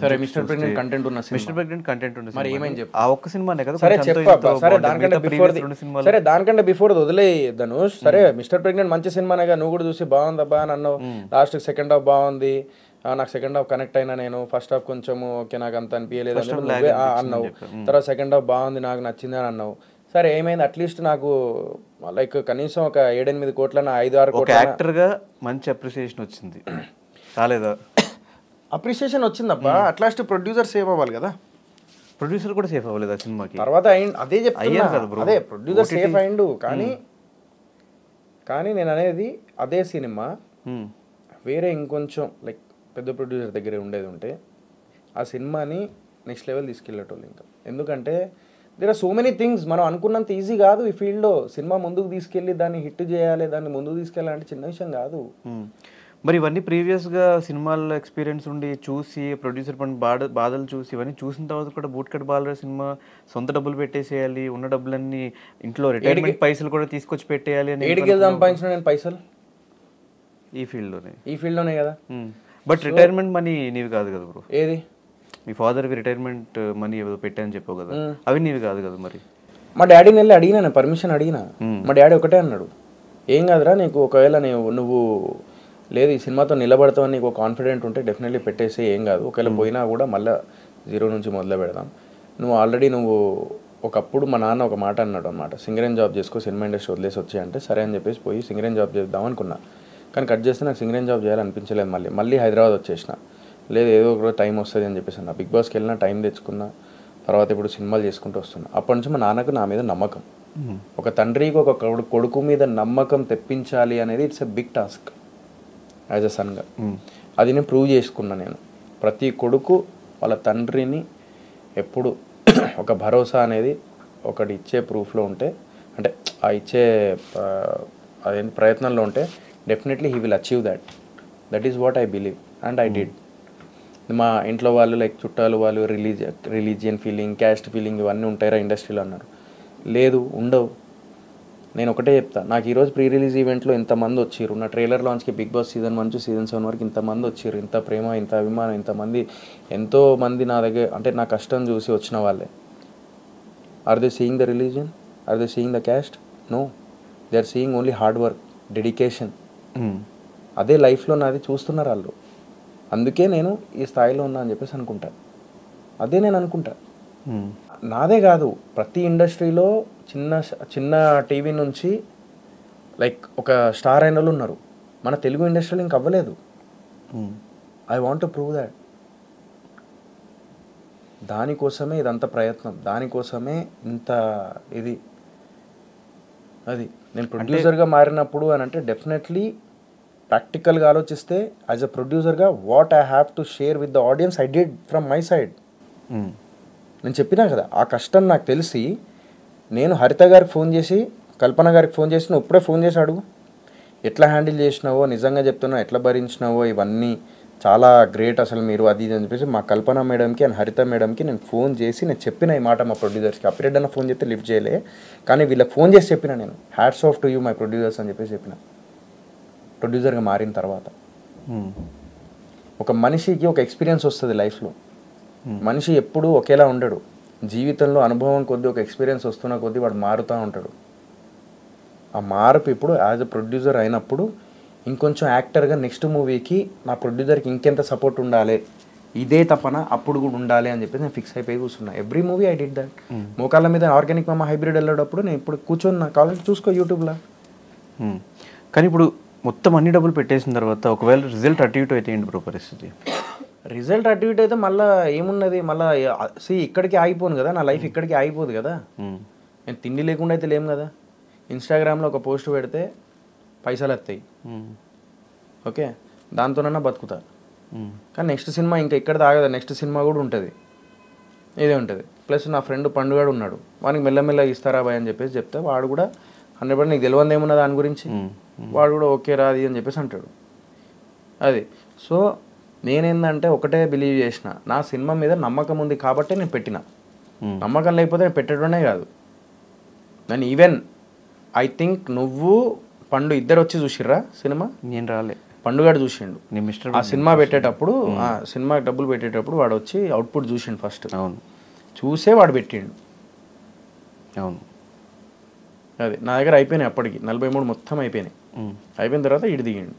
సరే mister pregnant content ఉన్న mister pregnant content ఉంది. మరి ఏమైంది చెప్పు. ఆ ఒక్క సినిమానే కదా. సరే చెప్పా. సరే దానికంటే బిఫోర్ వదిలే ధనుష్. సరే మిస్టర్ ప్రెగ్నెంట్ మంచి సినిమానేగా, నువ్వు కూడా చూసి బాగుందబ్బా అని అన్నావు. లాస్ట్ సెకండ్ హాఫ్ బాగుంది, నాకు సెకండ్ హాఫ్ కనెక్ట్ అయినా నేను. ఫస్ట్ హాఫ్ కొంచెం ఓకే నాకు అంత అనిపించలేదు అన్నావు. తర్వాత సెకండ్ హాఫ్ బాగుంది నాకు నచ్చింది అని అన్నావు. సరే ఏమైంది, అట్లీస్ట్ నాకు లైక్ కనీసం ఒక 7-8 కోట్ల 5-6 కోట్ల యాక్టర్గా మంచి అప్రిసియేషన్ వచ్చింది రాలేదా? అప్రిసియేషన్ వచ్చిందబ్బా, అట్లీస్ట్ ప్రొడ్యూసర్ సేవ్ అవ్వాలి కదా. ప్రొడ్యూసర్ కూడా సేఫ్ అవ్వలేదు ఆ సినిమాకి. తర్వాత అదే చెప్తున్నా, అదే ప్రొడ్యూసర్ సేఫ్ అయిండు. కానీ నేను అనేది అదే సినిమా వేరే ఇంకొంచెం లైక్ పెద్ద ప్రొడ్యూసర్ దగ్గర ఉండేది ఉంటే ఆ సినిమాని నెక్స్ట్ లెవెల్ తీసుకెళ్ళేటోళ్ళు ఇంకా. ఎందుకంటే there are so many things, మనం అనుకున్నంత ఈజీ కాదు ఈ ఫీల్డ్లో. సినిమా ముందుకు తీసుకెళ్ళి దాన్ని హిట్ చేయాలి, దాన్ని ముందుకు తీసుకెళ్ళాలంటే చిన్న విషయం కాదు. మరి ఇవన్నీ ప్రీవియస్గా సినిమాల్లో ఎక్స్పీరియన్స్ ఉండి చూసి ప్రొడ్యూసర్ పని బాధలు చూసి ఇవన్నీ చూసిన తర్వాత కూడా బూట్ కట్ బాలరా సినిమా సొంత డబ్బులు పెట్టేసేయాలి, ఉన్న డబ్బులన్నీ ఇంట్లో రిటైర్మెంట్ పైసలు కూడా తీసుకొచ్చి పెట్టేయాలి అని. ఏడికి సంపాదించిన నేను పైసలు ఈ ఫీల్డ్లోనే కదా. బట్ రిటైర్మెంట్ మనీ నీవి కాదు కదా బ్రో. ఏది? మీ ఫాదర్కి రిటైర్మెంట్ మనీ ఏదో పెట్టాయని చెప్పావు కదా, అవి నీవి కాదు కదా. మరి మా డాడీని వెళ్ళి అడిగినా, పర్మిషన్ అడిగినా. మా డాడీ ఒకటే అన్నాడు, ఏం కాదురా నీకు, ఒకవేళ నువ్వు లేదు ఈ సినిమాతో నిలబడతావని నీకు కాన్ఫిడెంట్ ఉంటే డెఫినెట్లీ పెట్టేసి ఏం కాదు. ఒకవేళ పోయినా కూడా మళ్ళీ 0 నుంచి మొదలు పెడదాం. నువ్వు ఆల్రెడీ ఒకప్పుడు మా నాన్న ఒక మాట అన్నాడు అనమాట, సింగరేన్ జాబ్ చేసుకో, సినిమా ఇండస్ట్రీ వదిలేసి వచ్చాయంటే సరే అని చెప్పేసి పోయి సింగరేన్ జాబ్ చేద్దాం అనుకున్నా. కానీ కట్ చేస్తే నాకు సింగరేన్ జాబ్ చేయాలనిపించలేదు. మళ్ళీ హైదరాబాద్ వచ్చేసిన. లేదు ఏదో ఒక టైం వస్తుంది అని చెప్పేసి అన్న. బిగ్ బాస్కి వెళ్ళినా టైం తెచ్చుకున్నా. తర్వాత ఇప్పుడు సినిమాలు చేసుకుంటూ వస్తున్నా. అప్పటి నుంచి మా నాన్నకు నా మీద నమ్మకం. ఒక తండ్రికి ఒక కొడుకు మీద నమ్మకం తెప్పించాలి అనేది it's a big task as a సన్గా. అది నేను ప్రూవ్ చేసుకున్నా. నేను ప్రతి కొడుకు వాళ్ళ తండ్రిని ఎప్పుడు ఒక భరోసా అనేది ఒకటి ఇచ్చే ప్రూఫ్లో ఉంటే, అంటే ఆ ఇచ్చే అదేంటి ప్రయత్నంలో ఉంటే definitely he will achieve that is what I believe and I did. మా ఇంట్లో వాళ్ళు లైక్ చుట్టాలు వాళ్ళు రిలీజియన్ ఫీలింగ్, క్యాస్ట్ ఫీలింగ్ ఇవన్నీ ఉంటాయిరా ఇండస్ట్రీలో అన్నారు. లేదు, ఉండవు. నేను ఒకటే చెప్తా, నాకు ఈరోజు ప్రీ రిలీజ్ ఈవెంట్లో ఇంతమంది వచ్చారు, నా ట్రైలర్ లాంచ్కి బిగ్ బాస్ సీజన్ 1 నుంచి సీజన్ 7 వరకు ఇంతమంది వచ్చారు, ఇంత ప్రేమ, ఇంత అభిమానం, ఇంతమంది, ఎంతోమంది నా దగ్గర అంటే నా కష్టం చూసి వచ్చిన వాళ్ళే. Are they seeing the religion? Are they seeing the caste? No, they are seeing only hard work, dedication. అదే లైఫ్లో నాది చూస్తున్నారు వాళ్ళు. అందుకే నేను ఈ స్థాయిలో ఉన్నా అని చెప్పేసి అనుకుంటా. అదే నేను అనుకుంటా. నాదే కాదు, ప్రతి ఇండస్ట్రీలో చిన్న టీవీ నుంచి లైక్ ఒక స్టార్ అయిన వాళ్ళు ఉన్నారు. మన తెలుగు ఇండస్ట్రీలో ఇంక అవ్వలేదు. I want to prove that. దానికోసమే ఇదంతా ప్రయత్నం, దానికోసమే ఇంత ఇది. అది నేను ప్రొడ్యూసర్గా మారినప్పుడు అని అంటే డెఫినెట్లీ ప్రాక్టికల్గా ఆలోచిస్తే యాజ్ అ ప్రొడ్యూసర్గా what I have to share with the audience I did from my side. నేను చెప్పినా కదా, ఆ కష్టం నాకు తెలిసి నేను హరిత గారికి ఫోన్ చేసి, కల్పన గారికి ఫోన్ చేసి, నువ్వు ఇప్పుడే ఫోన్ చేసి అడుగు ఎట్లా హ్యాండిల్ చేసినావో, నిజంగా చెప్తున్నావు ఎట్లా భరించినావో, ఇవన్నీ చాలా గ్రేట్ అసలు మీరు అది అని చెప్పేసి మా కల్పన మేడంకి అండ్ హరిత మేడంకి నేను ఫోన్ చేసి నేను చెప్పిన ఈ మాట మా ప్రొడ్యూసర్స్కి. అప్రెడ్ అన్న ఫోన్ చేస్తే లిఫ్ట్ చేయలే, కానీ వీళ్ళకి ఫోన్ చేసి చెప్పిన నేను, hats off to you my producers అని చెప్పేసి చెప్పిన. ప్రొడ్యూసర్గా మారిన తర్వాత ఒక మనిషికి ఒక ఎక్స్పీరియన్స్ వస్తుంది లైఫ్లో. మనిషి ఎప్పుడూ ఒకేలా ఉండడు. జీవితంలో అనుభవం కొద్దీ, ఒక ఎక్స్పీరియన్స్ వస్తున్న కొద్దీ వాడు మారుతూ ఉంటాడు. ఆ మార్పు ఇప్పుడు యాజ్ అ ప్రొడ్యూసర్ అయినప్పుడు ఇంకొంచెం యాక్టర్గా నెక్స్ట్ మూవీకి నా ప్రొడ్యూసర్కి ఇంకెంత సపోర్ట్ ఉండాలి, ఇదే తపన అప్పుడు కూడా ఉండాలి అని చెప్పి నేను ఫిక్స్ అయిపోయి కూర్చున్నా. Every movie I did that. మోకాళ్ళ మీద ఆర్గానిక్ మామ హైబ్రిడ్ వెళ్ళేటప్పుడు నేను ఇప్పుడు కూర్చొని కావాలంటే చూసుకో యూట్యూబ్లో. కానీ ఇప్పుడు మొత్తం అన్ని డబ్బులు పెట్టేసిన తర్వాత ఒకవేళ రిజల్ట్ అటు ఇటు అయితే ఏంటి బ్రో పరిస్థితి? రిజల్ట్ అటు ఇటు అయితే మళ్ళీ ఏమున్నది, మళ్ళీ ఇక్కడికి ఆగిపోను కదా, నా లైఫ్ ఇక్కడికి ఆగిపోదు కదా. నేను తిండి లేకుండా అయితే లేం కదా. ఇన్స్టాగ్రామ్లో ఒక పోస్ట్ పెడితే పైసలు వస్తాయి, ఓకే, దాంతోనన్నా బతుకుతా. కానీ నెక్స్ట్ సినిమా ఇంకా ఇక్కడ తాగదా, నెక్స్ట్ సినిమా కూడా ఉంటుంది, ఇదే ఉంటుంది. ప్లస్ నా ఫ్రెండ్ పండుగాడు ఉన్నాడు, వానికి మెల్లమెల్లగా ఇస్తారా బాయ్ అని చెప్పేసి చెప్తే వాడు కూడా 100% నీకు తెలియదు ఏమున్నా దాని గురించి, వాడు కూడా ఓకే రాది అని చెప్పేసి అంటాడు. అది సో నేనేందంటే ఒకటే బిలీవ్ చేసిన, నా సినిమా మీద నమ్మకం ఉంది కాబట్టి నేను పెట్టిన. నమ్మకం లేకపోతే నేను పెట్టడమే కాదు. నేను ఈవెన్ ఐ థింక్ నువ్వు పండు ఇద్దరు వచ్చి చూసిర్రా సినిమా? నేను రాలే. పండుగాడు చూసిండు నీ మిస్టర్ ఆ సినిమా పెట్టేటప్పుడు, ఆ సినిమా డబ్బులు పెట్టేటప్పుడు వాడు వచ్చి అవుట్పుట్ చూసిండు ఫస్ట్. అవును చూసే వాడు పెట్టిండు. అవును అది నా దగ్గర అయిపోయినాయి అప్పటికి 43 మొత్తం అయిపోయినాయి. అయిపోయిన తర్వాత ఇటు దిగిండు.